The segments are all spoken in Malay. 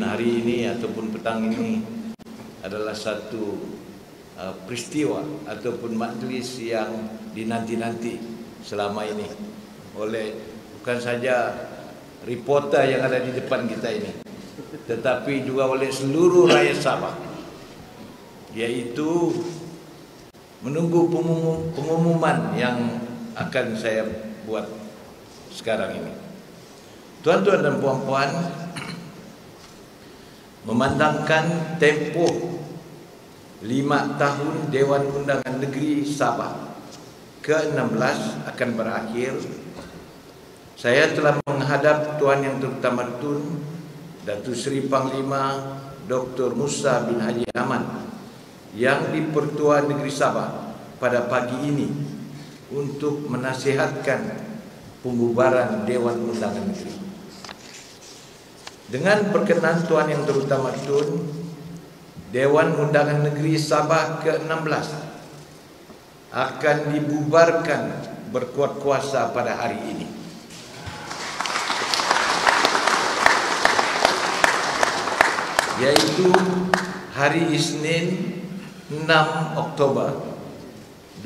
hari ini ataupun petang ini adalah satu peristiwa ataupun majlis yang dinanti-nanti selama ini oleh bukan saja reporter yang ada di depan kita ini, tetapi juga oleh seluruh rakyat Sabah, yaitu menunggu pengumuman yang akan saya buat sekarang ini. Tuan-tuan dan puan-puan, memandangkan tempoh 5 tahun Dewan Undangan Negeri Sabah ke-16 akan berakhir, saya telah menghadap Tuan Yang Terutama Tun Datuk Seri Panglima Dr. Musa bin Haji Ahmad yang di-Pertuan Negeri Sabah pada pagi ini untuk menasihatkan pembubaran Dewan Undangan Negeri. Dengan perkenan Tuan Yang Terutama Tun, Dewan Undangan Negeri Sabah ke-16 akan dibubarkan berkuat kuasa pada hari ini. Yaitu hari Isnin 6 Oktober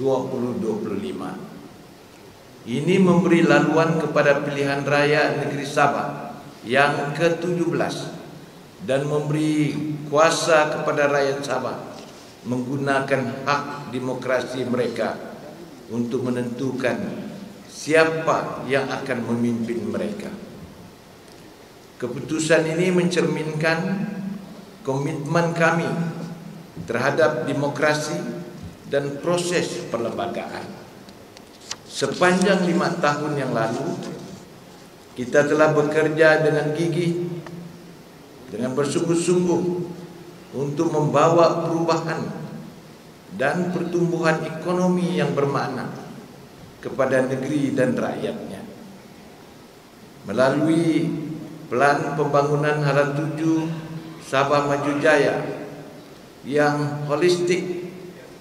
2025. Ini memberi laluan kepada pilihan raya negeri Sabah yang ke-17 dan memberi kuasa kepada rakyat Sabah menggunakan hak demokrasi mereka untuk menentukan siapa yang akan memimpin mereka. Keputusan ini mencerminkan komitmen kami terhadap demokrasi dan proses perlembagaan. Sepanjang 5 tahun yang lalu, kita telah bekerja dengan gigih, dengan bersungguh-sungguh untuk membawa perubahan dan pertumbuhan ekonomi yang bermakna kepada negeri dan rakyatnya. Melalui Pelan Pembangunan Hala Tuju Sabah Maju Jaya yang holistik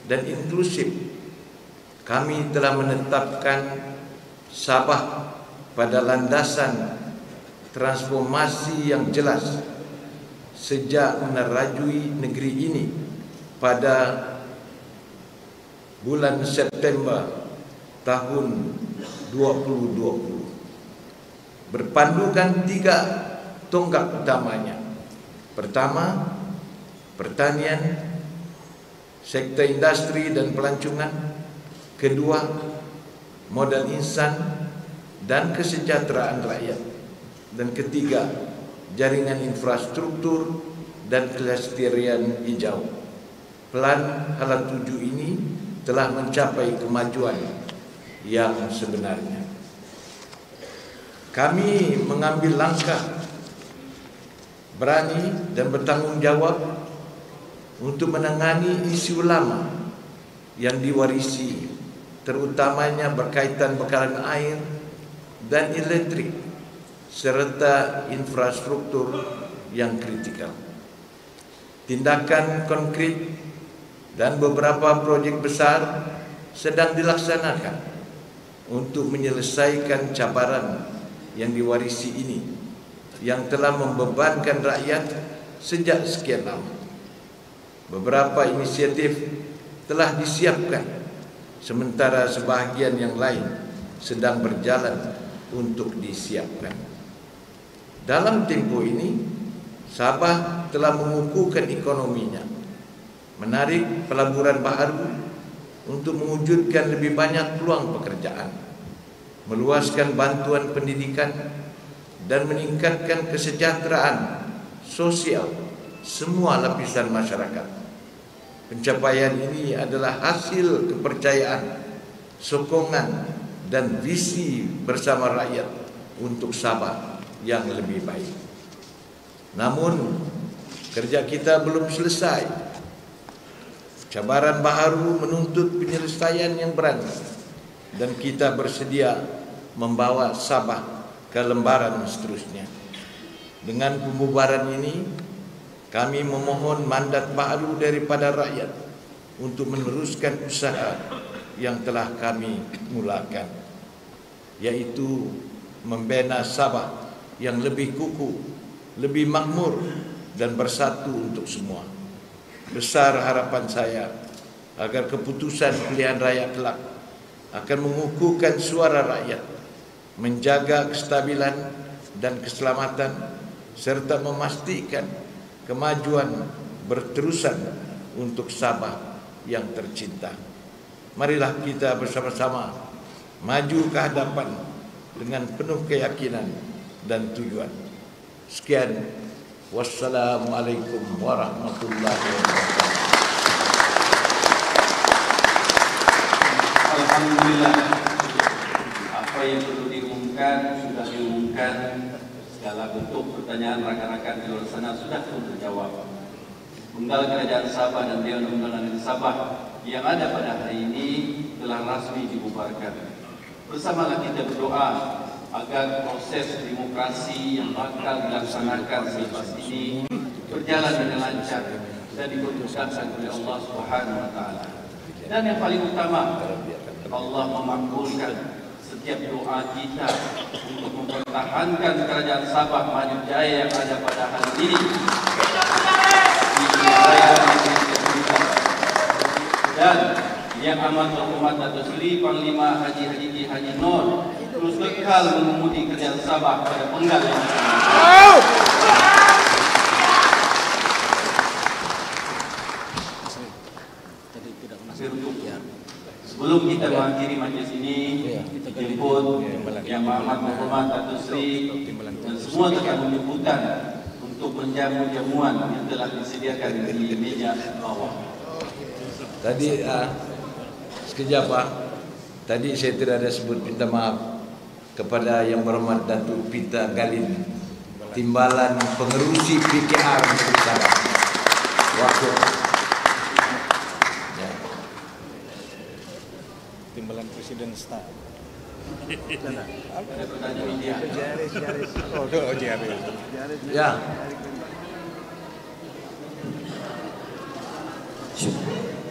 dan inklusif, kami telah menetapkan Sabah pada landasan transformasi yang jelas sejak menerajui negeri ini pada bulan September tahun 2020. Berpandukan 3 tonggak utamanya. Pertama, pertanian, sektor industri dan pelancongan. Kedua, modal insan dan kesejahteraan rakyat. Dan ketiga, jaringan infrastruktur dan kelestarian hijau. Pelan Hala Tuju ini telah mencapai kemajuan yang sebenarnya. Kami mengambil langkah berani dan bertanggung jawab untuk menangani isu lama yang diwarisi, terutamanya berkaitan bekalan air dan elektrik serta infrastruktur yang kritikal. Tindakan konkret dan beberapa projek besar sedang dilaksanakan untuk menyelesaikan cabaran yang diwarisi ini, yang telah membebankan rakyat sejak sekian lama. Beberapa inisiatif telah disiapkan, sementara sebahagian yang lain sedang berjalan untuk disiapkan. Dalam tempoh ini, Sabah telah mengukuhkan ekonominya, menarik pelaburan baru untuk mewujudkan lebih banyak peluang pekerjaan, meluaskan bantuan pendidikan dan meningkatkan kesejahteraan sosial semua lapisan masyarakat. Pencapaian ini adalah hasil kepercayaan, sokongan dan visi bersama rakyat untuk Sabah yang lebih baik. Namun, kerja kita belum selesai. Cabaran baru menuntut penyelesaian yang berani, dan kita bersedia membawa Sabah ke lembaran seterusnya. Dengan pembubaran ini, kami memohon mandat baru daripada rakyat untuk meneruskan usaha yang telah kami mulakan, yaitu membina Sabah yang lebih kukuh, lebih makmur dan bersatu untuk semua. Besar harapan saya agar keputusan pilihan raya kelak akan mengukuhkan suara rakyat, menjaga kestabilan dan keselamatan, serta memastikan kemajuan berterusan untuk Sabah yang tercinta. Marilah kita bersama-sama maju ke hadapan dengan penuh keyakinan dan tujuan. Sekian, wassalamualaikum warahmatullahi wabarakatuh. Alhamdulillah, apa yang perlu diumumkan sudah diumumkan. Segala bentuk pertanyaan rakan-rakan di luar sana sudah pun terjawab. Tunggal Kerajaan Sabah dan Dewan Undangan Sabah yang ada pada hari ini telah resmi dibubarkan. Bersamalah kita berdoa agar proses demokrasi yang bakal dilaksanakan selepas ini berjalan dengan lancar dan diberkati oleh Allah Subhanahu wa taala. Dan yang paling utama, Allah memakbulkan setiap doa kita untuk mempertahankan Kerajaan Sabah Maju Jaya yang ada pada hari ini. Dan yang amat terhormat Datuk Seri Panglima Haji Haji Nur terus kekal mengemudi Kerajaan Sabah pada penggal yang sebelum kita mengakhiri majlis ini, jemput yang amat terhormat Datuk Seri dan semua tekan menyebutkan untuk menjamu-jamuan yang telah disediakan di meja bawah. Tadi sekejap Pak, tadi saya tidak ada sebut, minta maaf kepada yang berhormat Datuk Pita Galin, Timbalan Pengerusi PKR Sabah. Waktu ya. Timbalan Presiden Staff. Ada pertanyaan dia. Ya.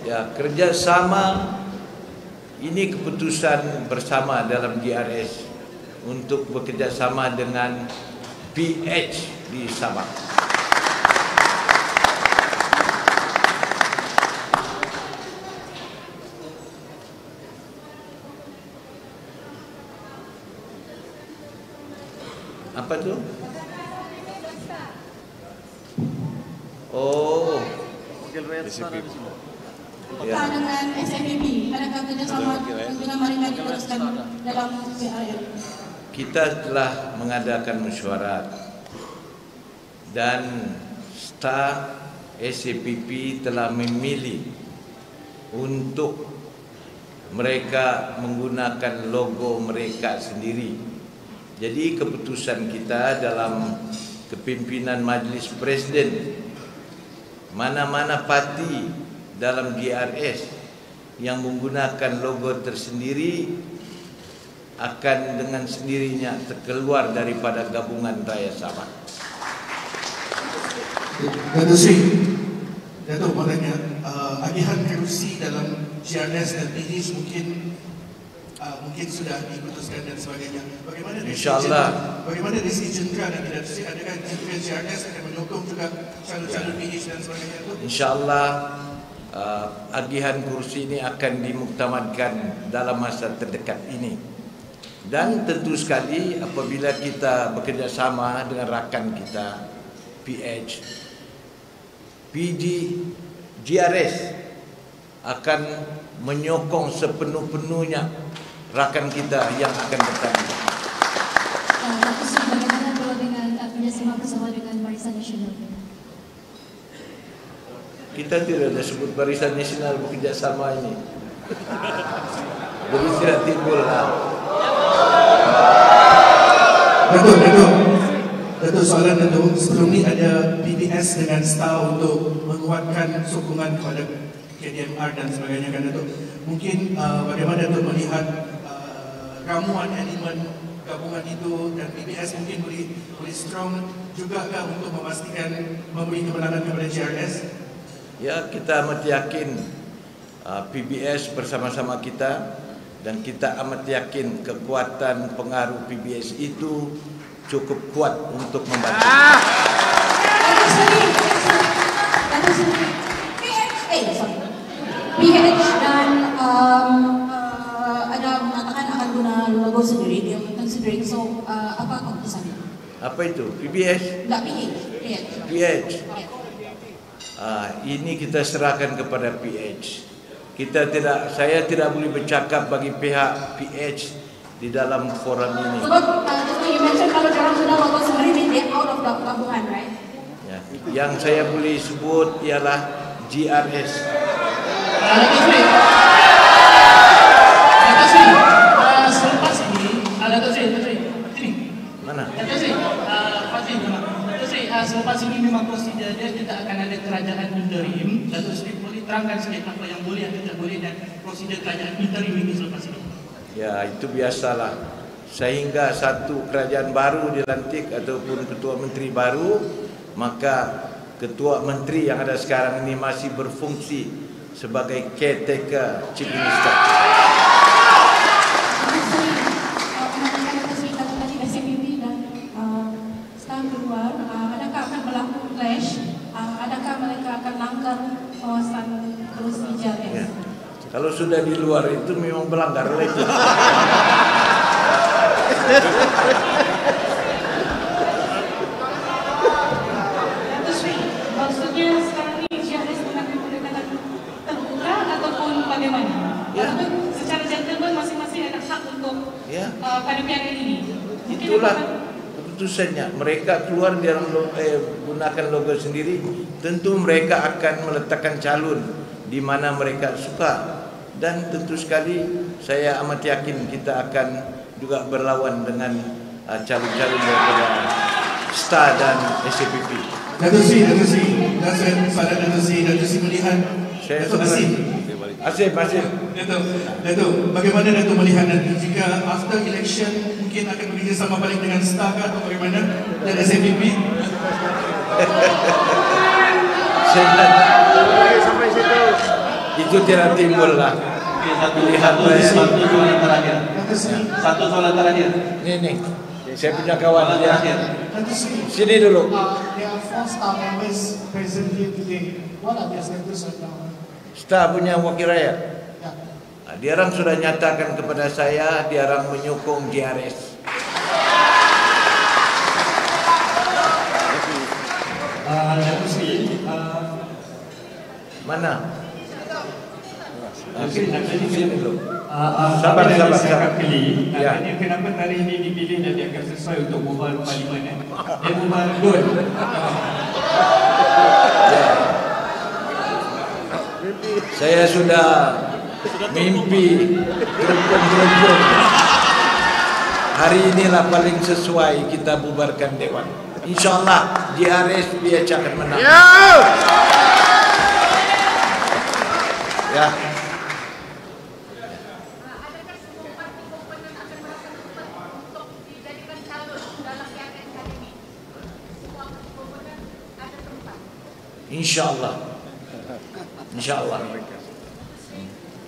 Ya, kerjasama ini keputusan bersama dalam GRS untuk bekerjasama dengan PH di Sabah. Apa tu? Oh, Apakah dengan SMPP, adakah kerjasama dengan mereka diteruskan dalam PRL? kita telah mengadakan mesyuarat dan staf SAPP telah memilih untuk mereka menggunakan logo mereka sendiri. Jadi keputusan kita dalam kepimpinan Majlis Presiden, mana-mana parti dalam GRS yang menggunakan logo tersendiri akan dengan sendirinya terkeluar daripada gabungan Raya Sabah. Datuk Seri, Datuk maknanya agihan kerusi dalam GRS dan PH mungkin sudah diputuskan dan sebagainya. Bagaimana InsyaAllah. Bagaimana dari Jendera dan Datuk Seri, adakah Jendera GRS akan menyokong juga calon-calon PH dan sebagainya itu? InsyaAllah agihan kursi ini akan dimuktamadkan dalam masa terdekat ini. Dan tentu sekali apabila kita bekerjasama dengan rakan kita PH, PG, GRS akan menyokong sepenuh-penuhnya rakan kita yang akan bertanding. Bagaimana kalau dengan kerjasama bersama dengan Barisan Nasional? Kita tidak ada sebut Barisan Nasional bekerjasama ini. Jadi tidak timbullah. Datuk soalan Datuk, sebelum ni ada PBS dengan STAR untuk menguatkan sokongan kepada KDMR dan sebagainya kan Datuk. Mungkin bagaimana Datuk melihat ramuan elemen gabungan itu dan PBS mungkin boleh strong juga kah untuk memastikan memberi kemenangan kepada GRS? Ya, kita amat yakin PBS bersama-sama kita dan kita amat yakin kekuatan pengaruh PBS itu cukup kuat untuk membantu. Apa itu? PBS? Enggak, PH. Ini kita serahkan kepada PH. Saya tidak boleh bercakap bagi pihak PH di dalam forum ini. Sebab you mention kalau orang sudah logo sendiri, dia out of the pelabuhan, right? Ya. Yang saya boleh sebut ialah GRS. Selepas ini, Mana? selepas ini memang prosedurnya kita akan ada kerajaan interim. Datuk Seri boleh terangkan sikit apa yang boleh atau tidak boleh dan prosedur kerajaan interim ini selepas ini. Ya, itu biasalah. Sehingga satu kerajaan baru dilantik ataupun ketua menteri baru, maka ketua menteri yang ada sekarang ini masih berfungsi sebagai caretaker chief minister. SPP dan staf keluar, adakah akan berlaku clash? Adakah mereka akan langgar kawasan kerusi JRS? Ya. Kalau sudah di luar itu memang melanggar itu. Maksudnya sekarang ini JRS mengambil pendekatan terbuka ataupun bagaimana? Ya. Ataupun secara gentleman masing-masing ada hak untuk Ya. pada pihak ini. Itulah keputusannya. Mereka keluar dalam gunakan logo sendiri. Tentu mereka akan meletakkan calon di mana mereka suka. Dan tentu sekali saya amat yakin kita akan juga berlawan dengan calon-calon daripada STAR dan SPP. Datuk Seri, dan salah Datuk Seri melihat Datuk Asim. Datuk, bagaimana Datuk melihat nanti jika after election mungkin akan bekerjasama balik dengan STAR atau bagaimana dan SPP? Sampai situ. Itu tidak timbul lah. Oke, satu soalan terakhir. Satu soalan terakhir. Ini, saya punya kawan dia. Datuk Seri, Sini dulu. there are 4 staff members present here today. What are their status right now? STAR punya wakil rakyat. Ya. Dia orang sudah nyatakan kepada saya, dia orang menyokong GRS. Datuk Seri, Mana? Sini dulu. Sabar. Keli. Ya. Kenapa hari ini dipilih dan dia akan sesuai untuk bubar parlimen? Dia bubar gol. Saya sudah mimpi terumpun. Hari inilah paling sesuai kita bubarkan Dewan. InsyaAllah GRS dia akan menang. Ya. InsyaAllah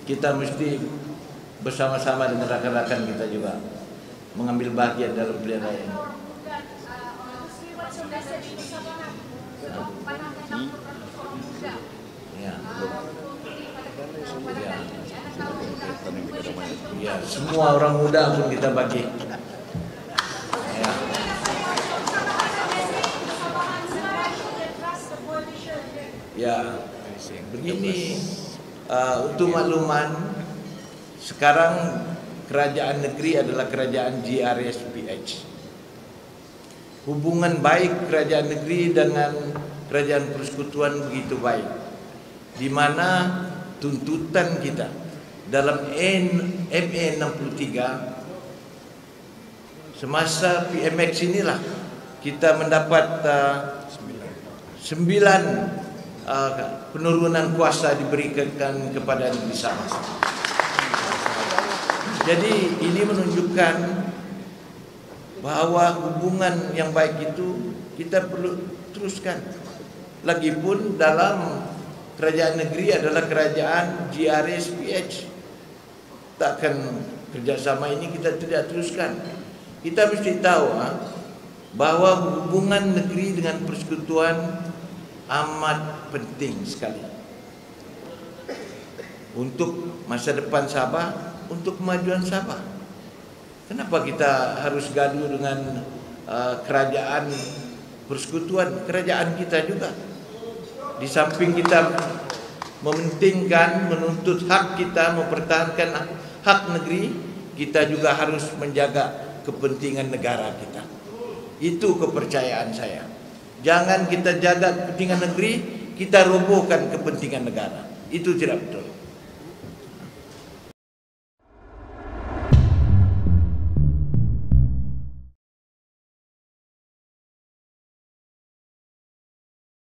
kita mesti bersama-sama dengan rakan-rakan kita juga mengambil bagian dalam pilihan raya ini. Ya, semua orang muda pun kita bagi. Ya. Ya, begini, untuk makluman, sekarang kerajaan negeri adalah kerajaan GRS PH. Hubungan baik kerajaan negeri dengan kerajaan persekutuan begitu baik, di mana tuntutan kita dalam MA 63 semasa PMX inilah kita mendapat 9 penurunan kuasa diberikan kepada negeri Sabah. Jadi ini menunjukkan bahawa hubungan yang baik itu kita perlu teruskan. Lagipun dalam kerajaan negeri adalah kerajaan GRS PH. Takkan kerjasama ini kita tidak teruskan. Kita mesti tahu bahawa hubungan negeri dengan persekutuan amat penting sekali untuk masa depan Sabah, untuk kemajuan Sabah. Kenapa kita harus gaduh dengan kerajaan persekutuan, kerajaan kita juga. Di samping kita mementingkan, menuntut hak kita, mempertahankan hak negeri, kita juga harus menjaga kepentingan negara kita. Itu kepercayaan saya. Jangan kita jaga kepentingan negeri, kita robohkan kepentingan negara. Itu tidak betul.